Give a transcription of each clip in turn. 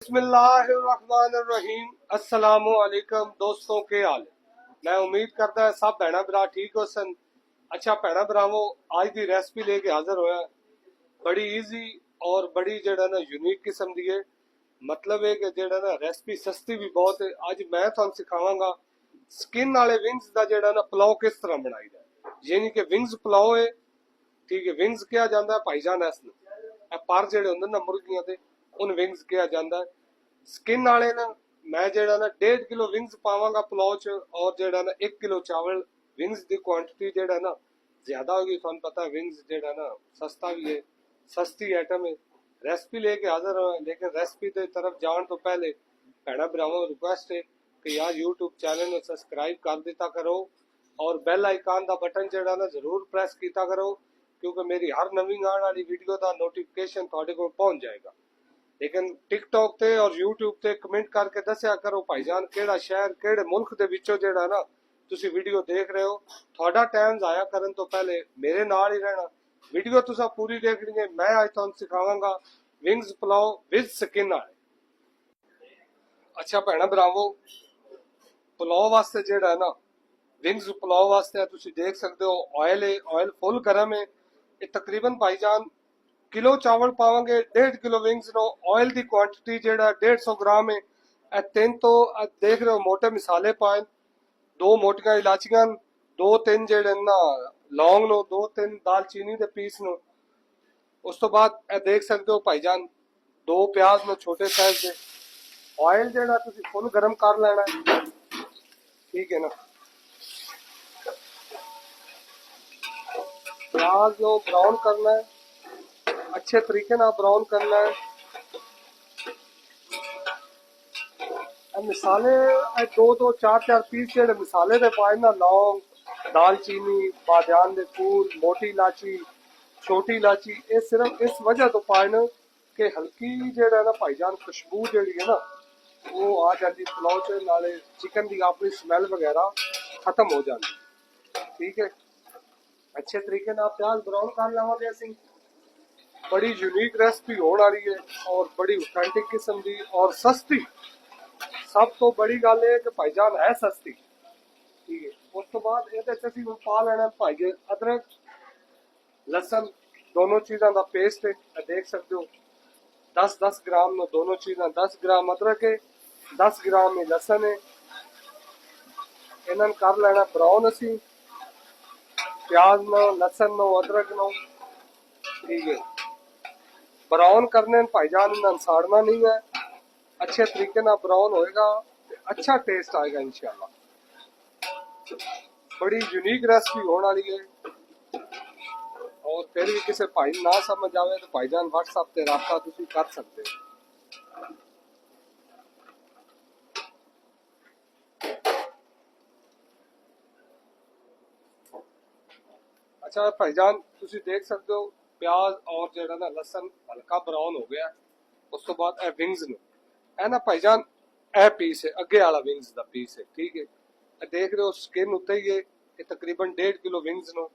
बिस्मिल्लाहिर्रहमानिर्रहीम। अस्सलामुअलैकुम दोस्तों, के हाल है। मैं उम्मीद करता है सब भैन भरा ठीक हो सन। अच्छा भैन भरावो, आज की रेसिपी लेके हाजिर होया। बड़ी इजी और बड़ी जेड़ा ना यूनिक किस्म दी है। मतलब है कि जेड़ा ना रेसिपी सस्ती भी बहुत है। आज मैं तुहानू सिखावांगा स्किन वाले विंग्स का जेड़ा ना पुलाव किस तरह बनाई दा, यानी कि विंग्स पुलाव है। ठीक है, विंग्स किया जाता है भाईजान इसनूं। पर जेड़े होंदे ना मुर्गियां दे, उन विंग्स किया जाता है। स्किन वाले ना मैं जेड़ा ना 1.5 किलो विंग्स पावांगा पुलाव च, और जेड़ा ना 1 किलो चावल। विंग्स की क्वांटिटी जेड़ा ना ज्यादा होगी, तुहानू पता है विंग्स जेड़ा ना सस्ता भी है, सस्ती आइटम है। रेसिपी लेके हाजिर हो, लेकिन रेसिपी की तरफ जाने तो पहले भैन भरावां रिक्वेस्ट है कि यार यूट्यूब चैनल में सबसक्राइब कर दिता करो और बेल आइकन का बटन जेड़ा ना जरूर प्रेस किया करो, क्योंकि मेरी हर नवी आने वाली वीडियो का नोटिफिकेशन थोड़े को पहुंच जाएगा। लेकिन टिकटॉक ते और यूट्यूब ते कमेंट करके दसिया करो भाईजान केड़ा शहर केड़े मुल्क दे विचों जेड़ा ना तुसी वीडियो देख रहे हो। थोड़ा टाइम जाया करन तो पहले मेरे नाल ही रहना। वीडियो तुसा पूरी देखनी है। मैं आज तुहानू सिखावांगा विंग्स पुलाव विद स्किन वाले। अच्छा भैन भरावो, पुलाव वास्ते जेड़ा ना विंग्स पुलाव वास्ते तुसी देख सकते हो ऑयल है, ऑयल फुल गर्म है। ये तकरीबन भाईजान किलो चावल पावांगे, 1.5 किलो विंग्स नो। ऑयल की क्वांटिटी जेड़ा 150 ग्राम है। तीन तो देख रहे हो मोटे मिसाले पाए, 2 मोटियां इलाचियां, 2-3 जेड़े ना लौंग नो, 2-3 दालचीनी के पीस नो। उस तो बाद देख सकते हो भाईजान 2 प्याज नो छोटे साइज दे। ऑयल जेड़ा तुसी फुल गर्म कर लेना है, ठीक है ना। प्याज नो ब्राउन करना है, अच्छे तरीके ना ब्राउन करना है। मिसाले 2-2 4-4 पीस जेड़े मिसाले दे पाए ना, लौंग, दालचीनी, बादियान दे फूल, मोटी इलाची, छोटी इलाची, ये सिर्फ इस वजह तो पाए ना कि हल्की जेड़ा ना भाईजान खुशबू जेड़ी है ना वो आ जाती पुलाव च, नाले चिकन की अपनी स्मैल वगैरह खत्म हो जाती। ठीक है, अच्छे तरीके ना प्याज ब्राउन कर लवांगे असीं। बड़ी यूनिक रेसिपी होने वाली है और बड़ी ऑथेंटिक किस्म की और सस्ती। सब तो बड़ी गल है कि भाईजान है सस्ती। ठीक है, उस तो बाद ये पा लेना भाई अदरक लसन दोनों चीज़ों का पेस्ट है। देख सकते हो 10-10 ग्राम नो दोनों चीज़ा, 10 ग्राम अदरक है, 10 ग्राम में लसन है। इन्हन कर लेना ब्राउन असी, प्याज नो, लसन नो, अदरक नो। ठीक है, ब्राउन करने भाईजान इन्हें साड़ना नहीं है। अच्छे तरीके ना ब्राउन होएगा, अच्छा टेस्ट आएगा इंशाल्लाह। बड़ी यूनिक रेसिपी होने वाली है। और फिर भी किसी भाई ना समझ आवे तो भाईजान व्हाट्सएप से राब्ता तुसी कर सकते हो। अच्छा भाईजान तुसी देख सकते हो प्याज और जेड़ा ना लसन हल्का ब्राउन हो गया। उस तो बाद ए विंग्स नो है ना भाईजान, ए पीस है अगे वाला विंग्स का पीस है। ठीक है, देख रहे हो स्किन उत्ते ही है। ये तकरीबन 1.5 किलो विंग्स नो।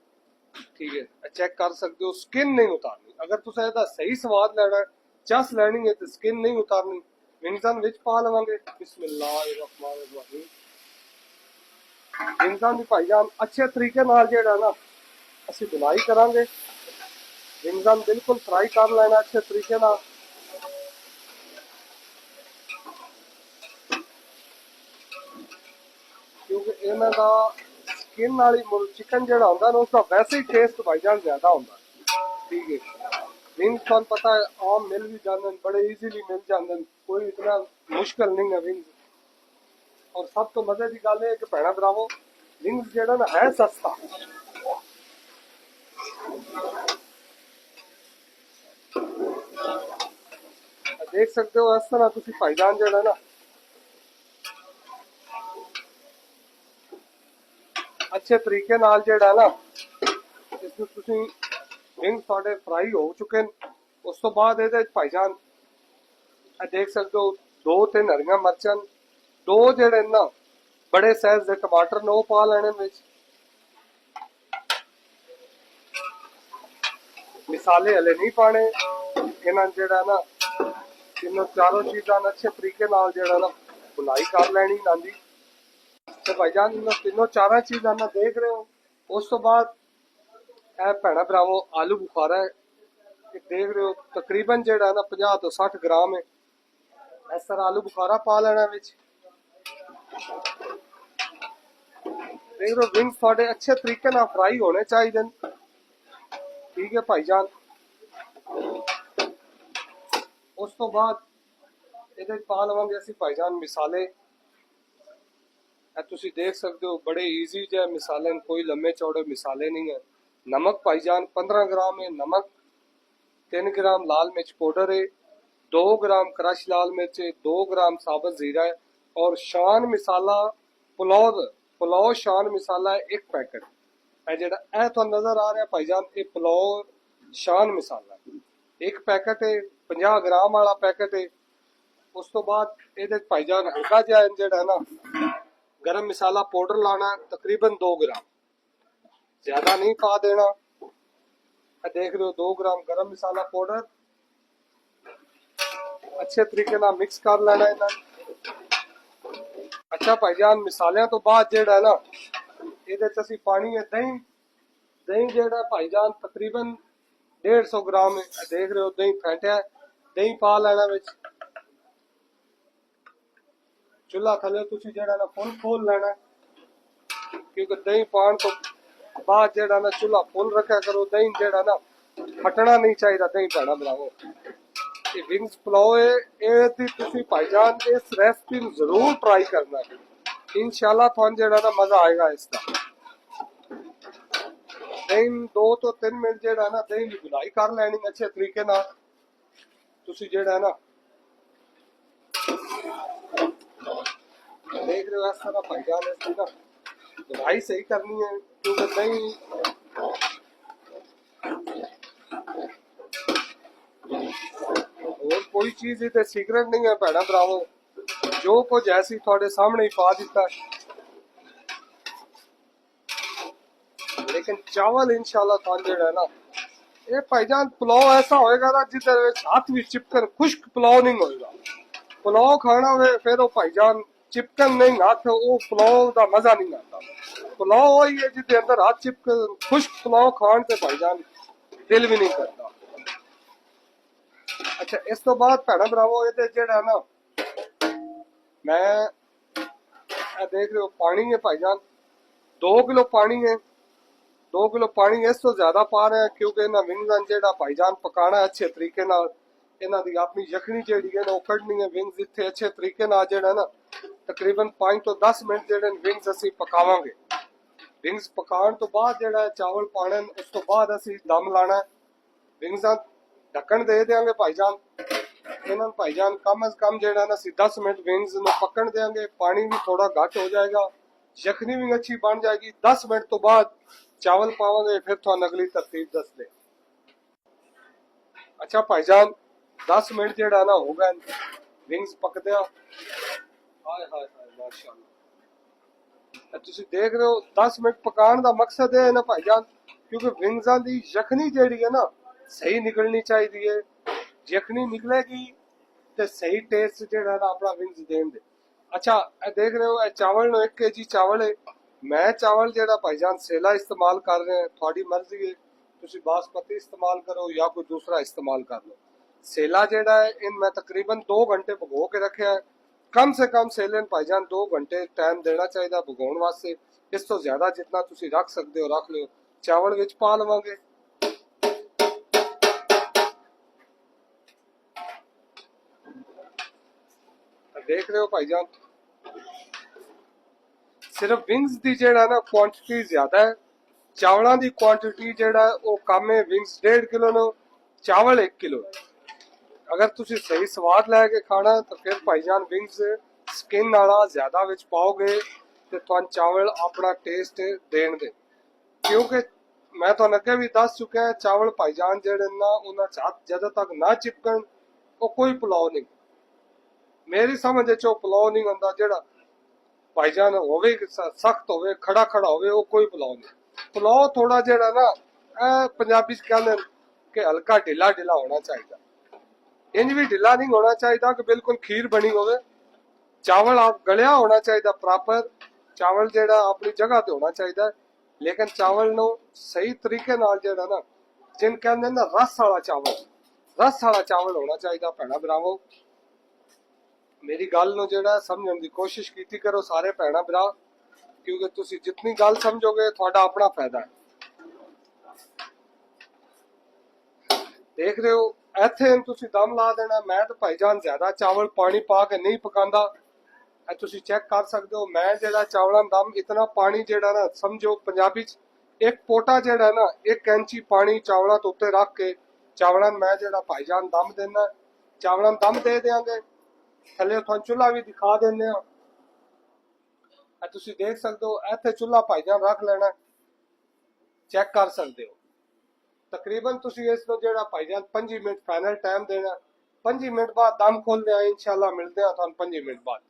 ठीक है, चेक कर सकते हो स्किन नहीं उतारनी। अगर तुम इसका सही स्वाद लेना है, चस लेनी है तो स्किन नहीं उतारनी। विंग्सन विच पा लवांगे। बिस्मिल्लाहिर्रहमानिर्रहीम। विंग्सन भी भाईजान अच्छे तरीके नाल जेड़ा ना असी बुनाई करांगे। विंग्सन बिल्कुल फ्राई कर लेना अच्छे तरीके नाल। क्योंकि इन्हां दा स्किन वाली चिकन जेड़ा होंदा ना उसका वैसे ही टेस्ट भाईजान ज्यादा होंदा। ठीक है, विंग्स तुहानू पता है आम मिल भी जाते हैं, बड़े इजीली मिल जाते हैं, कोई इतना मुश्किल नहीं है विंग्स। और सब तो मजे की गल है कि भैन भरावो विंग्स जेड़ा ना है सस्ता। देख सकते हो इस तरह तुसी भाईजान जेड़ा ना अच्छे तरीके नाल जेड़ा ना इसमें तुसी विंग्स थोड़े फ्राई हो चुके हैं। उस तो बाद ये भाईजान देख सकते हो 2-3 हरियां मिर्चां, 2 जेड़े ना बड़े साइज के टमाटर ने पा लेने विच। मिसाले हले नहीं पाने। इन्हां जेड़ा ना तीनों चारों चीज़ां अच्छे तरीके नाल जेड़ा ना बुनाई कर लैनी नांदी। तो भाईजान इन तीनों चारों चीज़ां ना देख रहे हो। उस तो बाद भैणा भरावो आलू बुखारा है, देख रहे हो तकरीबन जेड़ा ना 50 तो 60 ग्राम है। इस तरह आलू बुखारा पा लेना विच। देख रहे हो विंग्स थोड़े अच्छे तरीके ना फ्राई होने चाहिए। ठीक है भाईजान। उस तो बाद ਇਹਦੇ ਪਾ ਲਵਾਂਗੇ ਅਸੀਂ ਭਾਈਜਾਨ ਮਸਾਲੇ। ਤੁਸੀਂ ਦੇਖ ਸਕਦੇ ਹੋ बड़े इजी ਜਿਹੇ मसाले, कोई लंबे चौड़े मसाले नहीं है। नमक भाईजान 15 ग्राम है नमक, 3 ग्राम लाल मिर्च पाउडर है, 2 ग्राम क्रश लाल मिर्च है, 2 ग्राम साबुत जीरा है और शान मसाला पुलाव शान मसाला है 1 पैकेट है। जेड़ा तो नजर आ रहा भाईजान ये पुलाव शान मसाला 1 पैकेट है, 50 ग्राम वाला पैकेट है। उस तो बाद ये भाईजान हल्का जिहा जेड़ा ना गरम मसाला पाउडर लाना तकरीबन 2 ग्राम, ज्यादा नहीं पा देना। देख रहे हो 2 ग्राम गरम मसाला पाउडर अच्छे तरीके ना मिक्स कर लेना है। अच्छा भाईजान मसालियां तो बाद जेड़ा ना ये असी पानी है दही जेड़ा भाईजान तकरीबन 150 ग्राम है। देख रहे हो दही फेंटिया, दही पा लेना विच। चूल्हा थले तुसी जेड़ा ना फुल खोल लेना, क्योंकि दही पान तो बाद जेड़ा ना चूल्हा फुल रखा करो। दही जेड़ा ना फटना नहीं चाहिए। दही भैणा भरावो ये विंग्स पुलाव है, ये तुसी भाईजान इस रेसिपी जरूर ट्राई करना है। इंशाल्लाह थान जेड़ा ना मजा आएगा इसका। दही 2 तो 3 मिनट जेड़ा ना दही की गुलाई कर लेनी अच्छे तरीके ना। तुसी जेड़ा ना देख रहे हो इस तरह भाईजान इसकी ना गुलाई सही करनी है, क्योंकि दही और कोई चीज इतने सीक्रेट नहीं है भैणा भरावो, जो कुछ ऐसी थोड़े सामने ही पा दिता। लेकिन चावल इंशाल्लाह थान जेड़ा ना ये भाईजान पुलाव ऐसा होएगा ना जिधर हाथ भी चिपकन खुश्क पुलाव नहीं होएगा। पुलाव खाना हो फिर वो भाईजान चिपकन नहीं हाथ, वो पुलाव का मजा नहीं आता। पुलाव वही है जिसके अंदर हाथ चिपकन खुश्क पुलाव खान से भाईजान दिल भी नहीं करता। अच्छा इस तो बाद भैणा भरावो ये जेड़ा ना मैं देख रहे हो पानी है भाईजान 2 किलो पानी है। 2 किलो पानी इस तो ज्यादा पा रहे हैं क्योंकि इन्हें विंग्स जेड़ा भाईजान पकाना है अच्छे तरीके नाल। इन्हां दी अपनी यखनी जेड़ी है ना वो कढ़नी है। विंग्स इत्थे अच्छे तरीके नाल जेड़ा ना तकरीबन 5 तो 10 मिनट जेड़े विंग्स असी पकावांगे। विंग्स पकाने तो बाद जेड़ा चावल पाने उस तो बाद असी दम लाना। विंग्स ढक्कन दे देंगे भाईजान। इन्हां भाईजान कम अज कम जेड़ा ना 10 मिनट विंग्स में पकन देंगे। पानी भी थोड़ा घट हो जाएगा, यखनी भी अच्छी बन जाएगी। 10 मिनट तो बाद चावल पावांगे, फिर तो अगली तरतीब दस दे। अच्छा भाईजान 10 मिनट जेड़ा ना हो गए विंग्स पकदिया। हाय हाय हाय माशाअल्लाह। तुसी देख रहे हो 10 मिनट पकाने का मकसद है ना भाईजान, क्योंकि विंग्सां दी यखनी जेड़ी है ना सही निकलनी चाहिए। यखनी निकलेगी तो सही टेस्ट जेड़ा ना अपना विंग्स देन दे। अच्छा देख रहे हो चावल नो 1 kg चावल है। मैं चावल जेड़ा भाईजान सेला इस्तेमाल कर रहे हैं, थोड़ी मर्जी है तुसी बासमती इस्तेमाल करो या कोई दूसरा इस्तेमाल कर लो। सेला जेड़ा है इन मैं तकरीबन 2 घंटे भगो के रखे है। कम से कम सेले भाईजान 2 घंटे टाइम देना चाहिए भगोण वास्ते। इस तो ज्यादा जितना तुसी रख सकते हो रख लो। चावल विच पा लवांगे। देख रहे हो भाईजान सिर्फ विंग्स दी जेड़ा ना क्वांटिटी ज्यादा है, चावलों की क्वांटिटी जेड़ा वो कम है। विंग्स 1.5 किलो नो चावल 1 किलो। अगर तुसी सही स्वाद लैके खाना तो फिर भाईजान विंग्स स्किन वाला ज्यादा विच पाओगे तो तुहानू चावल अपना टेस्ट देन दे। क्योंकि मैं तो अगे भी दस चुका है चावल भाईजान जेड़े ना उन्हें जद तक ना चिपकन वो कोई पुलाव नहीं। मेरी समझ पुलाव नहीं होंदा जेड़ा भाईजान होवे सख्त होवे खड़ा खड़ा होवे वो कोई पुलाव नहीं। पुलाव थोड़ा जेड़ा ना पंजाबी कहंदे कि हल्का ढिला ढिला होना चाहिए। ਇੰਜ ਵੀ ਢਿੱਲਾ ਨਹੀਂ ਹੋਣਾ ਚਾਹੀਦਾ ਕਿ ਬਿਲਕੁਲ ਖੀਰ ਬਣੀ ਹੋਵੇ। ਚਾਵਲ ਆਪ ਗਲਿਆ ਹੋਣਾ ਚਾਹੀਦਾ ਪ੍ਰੋਪਰ। ਚਾਵਲ ਜਿਹੜਾ ਆਪਣੀ ਜਗ੍ਹਾ ਤੇ ਹੋਣਾ ਚਾਹੀਦਾ, ਲੇਕਿਨ ਚਾਵਲ ਨੂੰ ਸਹੀ ਤਰੀਕੇ ਨਾਲ ਜਿਹੜਾ ਨਾ, ਜਿਨ ਕਹਿੰਦੇ ਨਾ ਰਸ ਵਾਲਾ ਚਾਵਲ, ਰਸ ਵਾਲਾ ਚਾਵਲ ਹੋਣਾ ਚਾਹੀਦਾ। ਭੈਣਾ ਭਰਾਵੋ, ਮੇਰੀ ਗੱਲ ਨੂੰ ਜਿਹੜਾ ਸਮਝਣ ਦੀ ਕੋਸ਼ਿਸ਼ ਕੀਤੀ ਕਰੋ ਸਾਰੇ ਭੈਣਾ ਭਰਾ, ਕਿਉਂਕਿ ਤੁਸੀਂ ਜਿੰਨੀ ਗੱਲ ਸਮਝੋਗੇ ਤੁਹਾਡਾ ਆਪਣਾ ਫਾਇਦਾ ਹੈ। ਦੇਖ ਰਹੇ ਹੋ ਇੱਥੇ ਤੁਸੀਂ ਦਮ ਲਾ ਦੇਣਾ। ਮੈਂ ਤਾਂ ਭਾਈਜਾਨ ਜ਼ਿਆਦਾ ਚਾਵਲ ਪਾਣੀ ਪਾ ਕੇ ਨਹੀਂ ਪਕਾਉਂਦਾ, ਇਹ ਤੁਸੀਂ ਚੈੱਕ ਕਰ ਸਕਦੇ ਹੋ। ਮੈਂ ਜਿਹੜਾ ਚਾਵਲਾਂ ਦਾ ਦਮ ਇਤਨਾ ਪਾਣੀ ਜਿਹੜਾ ਨਾ, ਸਮਝੋ ਪੰਜਾਬੀ ਚ ਇੱਕ ਪੋਟਾ ਜਿਹੜਾ ਨਾ, 1 ਕੈਂਚੀ ਪਾਣੀ ਚਾਵਲਾਂ ਤੋਂ ਉੱਤੇ ਰੱਖ ਕੇ ਚਾਵਲਾਂ ਮੈਂ ਜਿਹੜਾ ਭਾਈਜਾਨ ਦਮ ਦੇਣਾ। ਚਾਵਲਾਂ ਦਮ ਦੇ ਦਿਆਂਗੇ, ਥੱਲੇ ਤੁਹਾਨੂੰ ਚੁੱਲ੍ਹਾ ਵੀ ਦਿਖਾ ਦਿੰਦੇ ਆ। ਇਹ ਤੁਸੀਂ ਦੇਖ ਸਕਦੇ ਹੋ ਇੱਥੇ ਚੁੱਲ੍ਹਾ ਭਾਈਜਾਨ ਰੱਖ ਲੈਣਾ, ਚੈੱਕ ਕਰ ਸਕਦੇ ਹੋ। ਤਕਰੀਬਨ ਤੁਸੀਂ ਇਸ ਨੂੰ ਜਿਹੜਾ ਭਾਈਜਾਨ 5 ਮਿੰਟ ਫਾਈਨਲ ਟਾਈਮ ਦੇਣਾ। 5 ਮਿੰਟ ਬਾਅਦ ਦਮ ਖੋਲਦੇ ਆ, ਇੰਸ਼ਾਅੱਲਾ ਮਿਲਦੇ ਆ ਤੁਹਾਨੂੰ 5 ਮਿੰਟ ਬਾਅਦ।